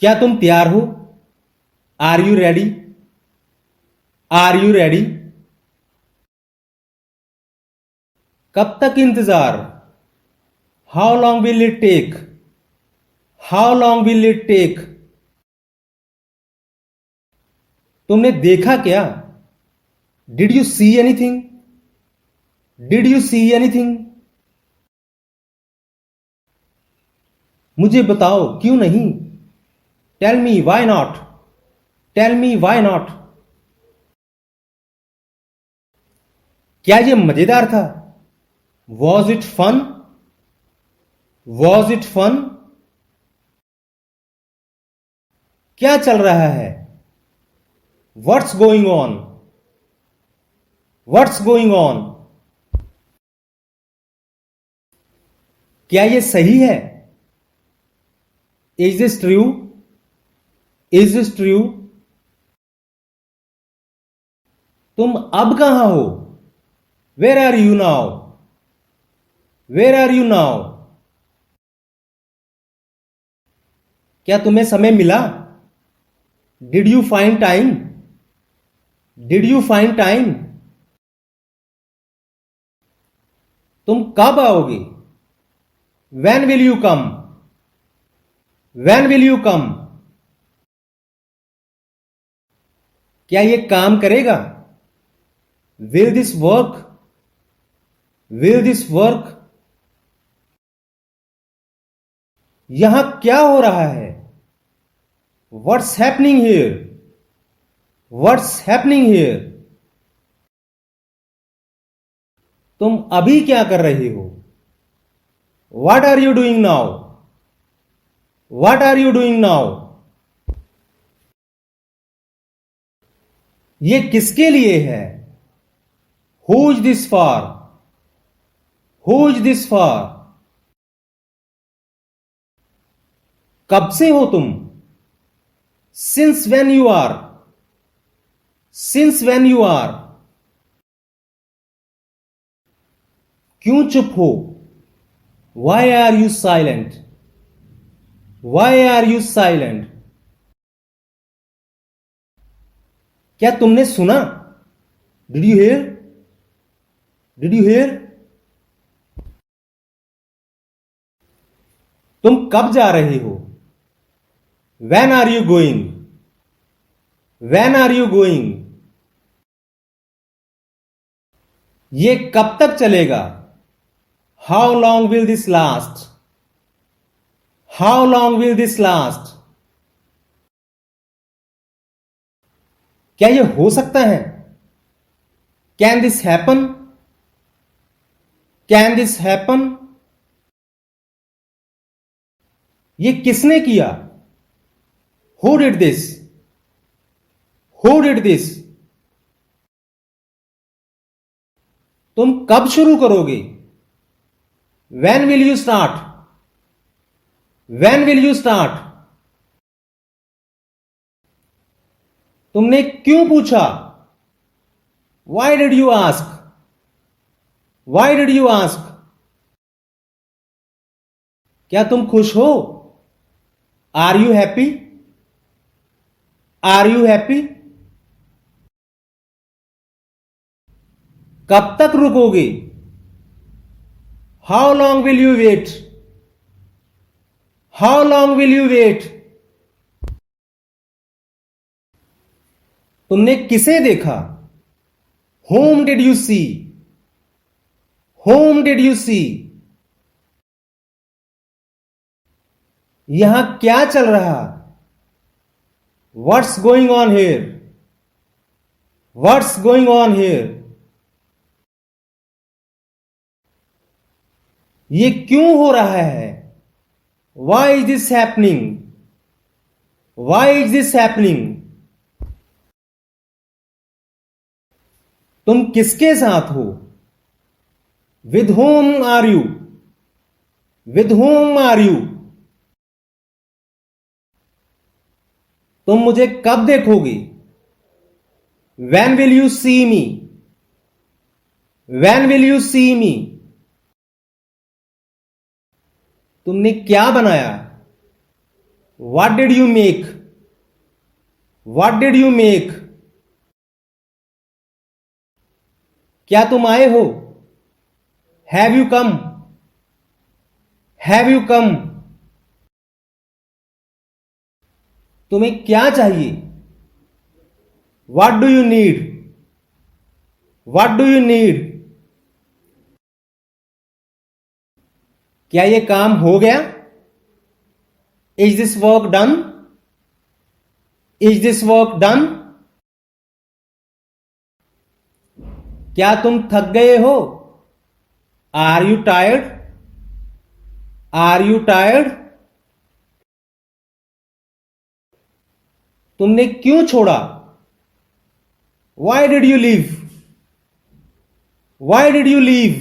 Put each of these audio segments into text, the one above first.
क्या तुम तैयार हो? Are you ready? Are you ready? कब तक इंतजार? How long will it take? How long will it take? तुमने देखा क्या? Did you see anything? Did you see anything? मुझे बताओ क्यों नहीं? Tell me why not? Tell me why not? क्या यह मजेदार था? Was it fun? Was it fun? क्या चल रहा है? What's going on? What's going on? क्या यह सही है? Is this true? Is this true? तुम अब कहां हो? Where are you now? Where are you now? क्या तुम्हें समय मिला? Did you find time? Did you find time? तुम कब आओगे? When will you come? When will you come? क्या ये काम करेगा? Will this work? Will this work? यहां क्या हो रहा है? What's happening here? What's happening here? तुम अभी क्या कर रहे हो? What are you doing now? What are you doing now? ये किसके लिए है? Who is this for? Who is this for? कब से हो तुम? Since when you are? Since when you are? क्यों चुप हो? Why are you silent? Why are you silent? क्या तुमने सुना? Did you hear? Did you hear? तुम कब जा रहे हो? When are you going? When are you going? ये कब तक चलेगा? How long will this last? How long will this last? क्या यह हो सकता है? Can this happen? Can this happen? ये किसने किया? Who did this? Who did this? तुम कब शुरू करोगे? When will you start? When will you start? तुमने क्यों पूछा? Why did you ask? Why did you ask? क्या तुम खुश हो? Are you happy? Are you happy? कब तक रुकोगे? How long will you wait? How long will you wait? तुमने किसे देखा? Whom did you see? Whom did you see? यहां क्या चल रहा? What's going on here? What's going on here? ये क्यों हो रहा है? Why is this happening? Why is this happening? तुम किसके साथ हो? With whom are you? With whom are you? तुम मुझे कब देखोगे? When will you see me? When will you see me? तुमने क्या बनाया? What did you make? What did you make? क्या तुम आए हो? Have you come? Have you come? तुम्हें क्या चाहिए? What do you need? What do you need? क्या ये काम हो गया? Is this work done? Is this work done? क्या तुम थक गए हो? Are you tired? Are you tired? तुमने क्यों छोड़ा? Why did you leave? Why did you leave?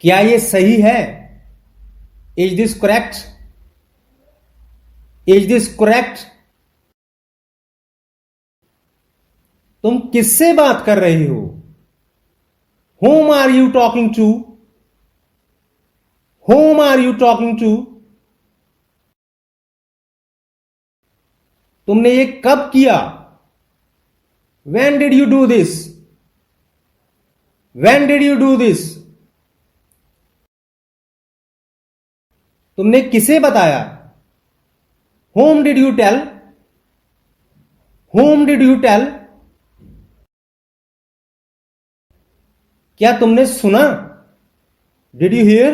क्या ये सही है? Is this correct? Is this correct? तुम किससे बात कर रही हो? Whom are you talking to? Whom are you talking to? तुमने ये कब किया? When did you do this? When did you do this? तुमने किसे बताया? Whom did you tell? Whom did you tell? क्या तुमने सुना? Did you hear?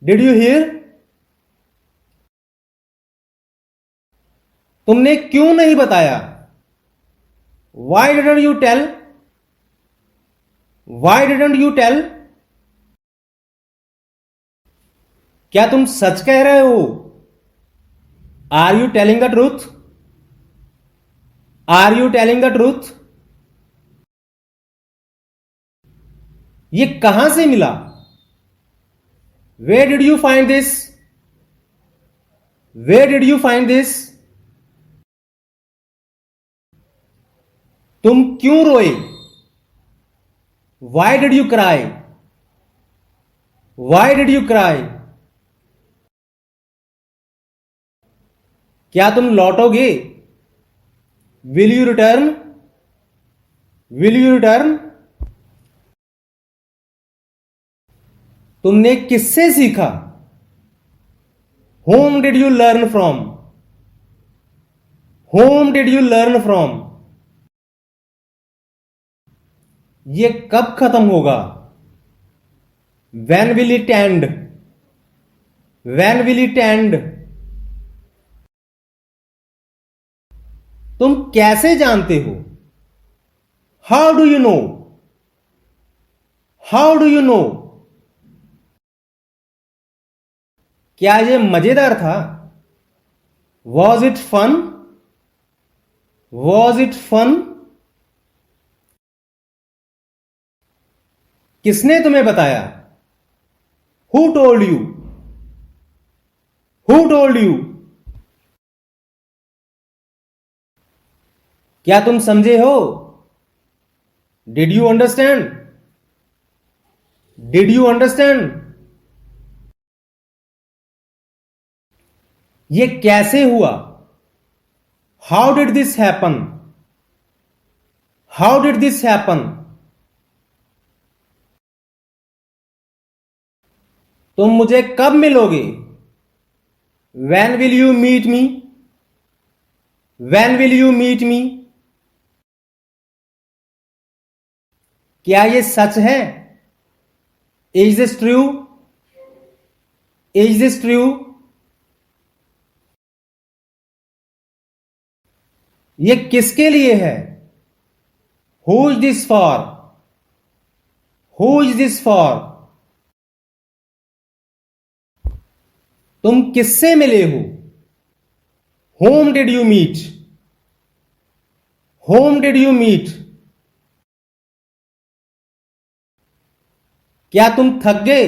Did you hear? तुमने क्यों नहीं बताया? Why didn't you tell? Why didn't you tell? क्या तुम सच कह रहे हो? Are you telling the truth? Are you telling the truth? ये कहां से मिला? Where did you find this? Where did you find this? तुम क्यों रोए? Why did you cry? Why did you cry? क्या तुम लौटोगे? Will you return? Will you return? तुमने किससे सीखा? Whom did you learn from? Whom did you learn from? ये कब खत्म होगा? When will it end? When will it end? तुम कैसे जानते हो? How do you know? How do you know? क्या ये मजेदार था? Was it fun? Was it fun? किसने तुम्हें बताया? Who told you? Who told you? क्या तुम समझे हो? Did you understand? Did you understand? ये कैसे हुआ? How did this happen? How did this happen? तुम मुझे कब मिलोगे? When will you meet me? When will you meet me? क्या ये सच है? Is this true? Is this true? ये किसके लिए है? Who is this for? Who is this for? तुम किससे मिले हो? Whom did you meet? Whom did you meet? क्या तुम थक गए?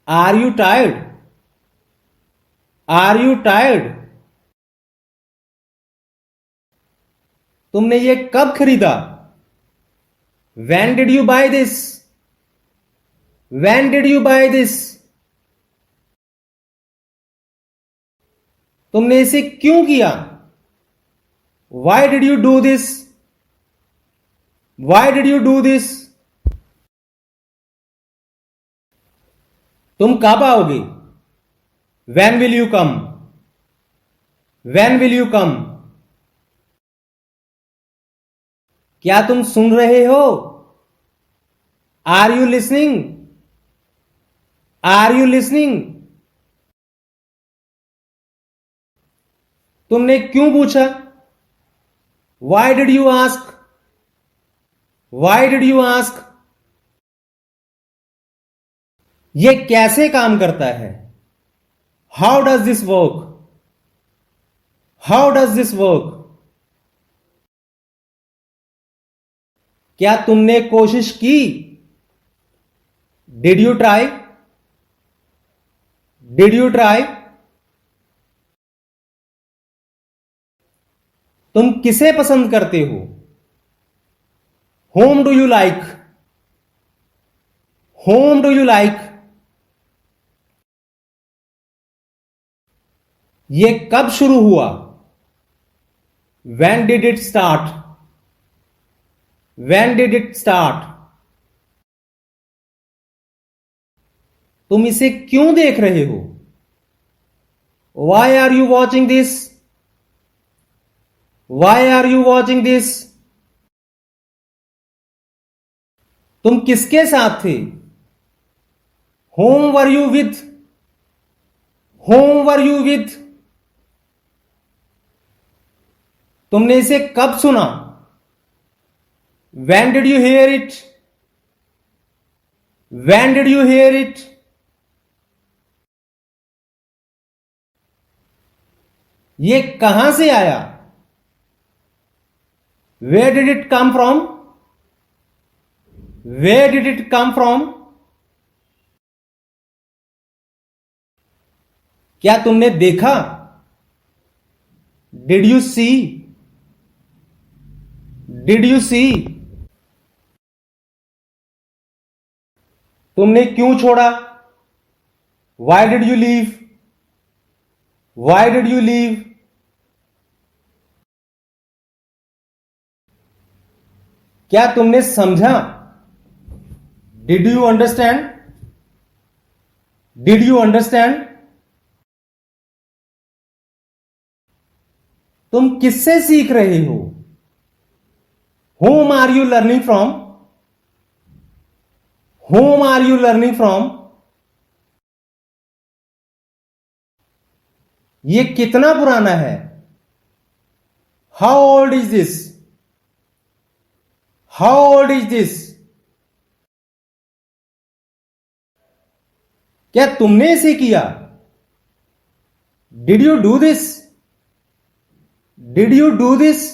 Are you tired? Are you tired? तुमने ये कब खरीदा? When did you buy this? When did you buy this? तुमने इसे क्यों किया? Why did you do this? Why did you do this? तुम कब आओगे? When will you come? When will you come? क्या तुम सुन रहे हो? Are you listening? Are you listening? तुमने क्यों पूछा? Why did you ask? Why did you ask? ये कैसे काम करता है? How does this work? How does this work? क्या तुमने कोशिश की? Did you try? Did you try? तुम किसे पसंद करते हो? Whom do you like? Whom do you like? ये कब शुरू हुआ? When did it start? When did it start? तुम इसे क्यों देख रहे हो? Why are you watching this? Why are you watching this? तुम किसके साथ थे? Whom were you with? Whom were you with? तुमने इसे कब सुना? When did you hear it? When did you hear it? ये कहां से आया? Where did it come from? Where did it come from? क्या तुमने देखा? Did you see? Did you see? तुमने क्यों छोड़ा? Why did you leave? Why did you leave? क्या तुमने समझा? Did you understand? Did you understand? तुम किससे सीख रहे हो? Whom are you learning from? Whom are you learning from? ये कितना पुराना है? How old is this? How old is this? क्या तुमने इसे किया? Did you do this? Did you do this?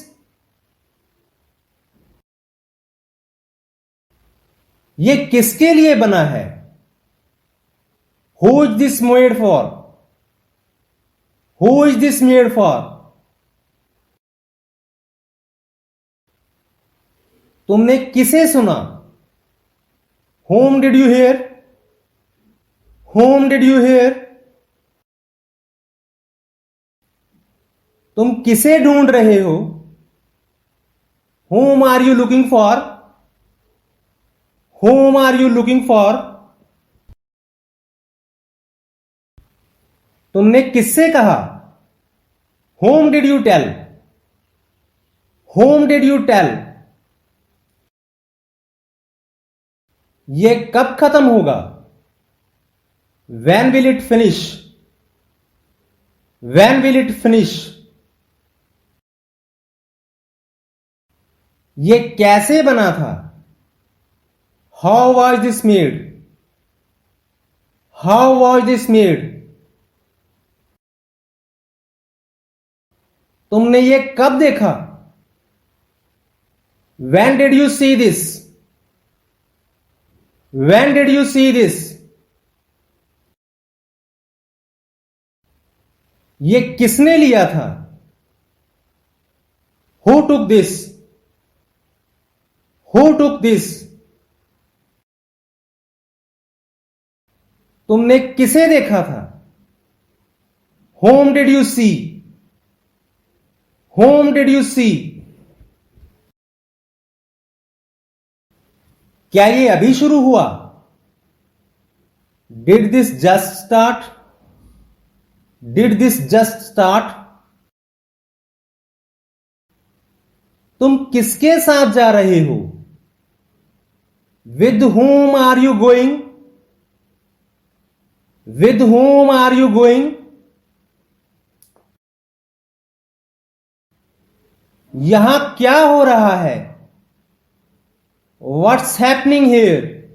ये किसके लिए बना है? Who is this made for? Who is this made for? तुमने किसे सुना? Whom did you hear? Whom did you hear? तुम किसे ढूंढ रहे हो? Whom are you looking for? Whom are you looking for? तुमने किससे कहा? Whom did you tell? Whom did you tell? ये कब खत्म होगा? When will it finish? When will it finish? ये कैसे बना था? How was this made? How was this made? तुमने ये कब देखा? When did you see this? When did you see this? ये किसने लिया था? Who took this? Who took this? तुमने किसे देखा था? Whom did you see? Whom did you see? क्या ये अभी शुरू हुआ? Did this just start? Did this just start? तुम किसके साथ जा रहे हो? With whom are you going? With whom are you going? यहां क्या हो रहा है? What's happening here?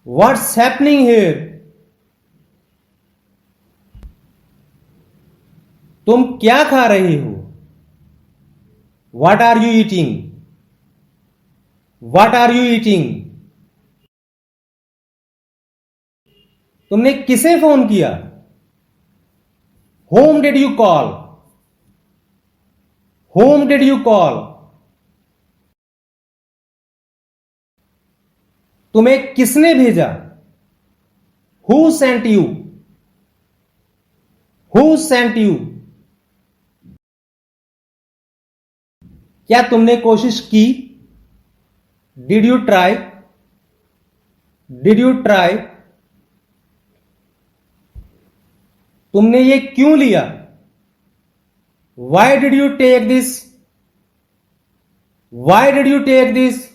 What's happening here? तुम क्या खा रहे हो? What are you eating? What are you eating? तुमने किसे फोन किया? Whom did you call? Whom did you call? तुम्हें किसने भेजा? Who sent you? Who sent you? क्या तुमने कोशिश की? Did you try? Did you try? तुमने ये क्यों लिया? Why did you take this? Why did you take this?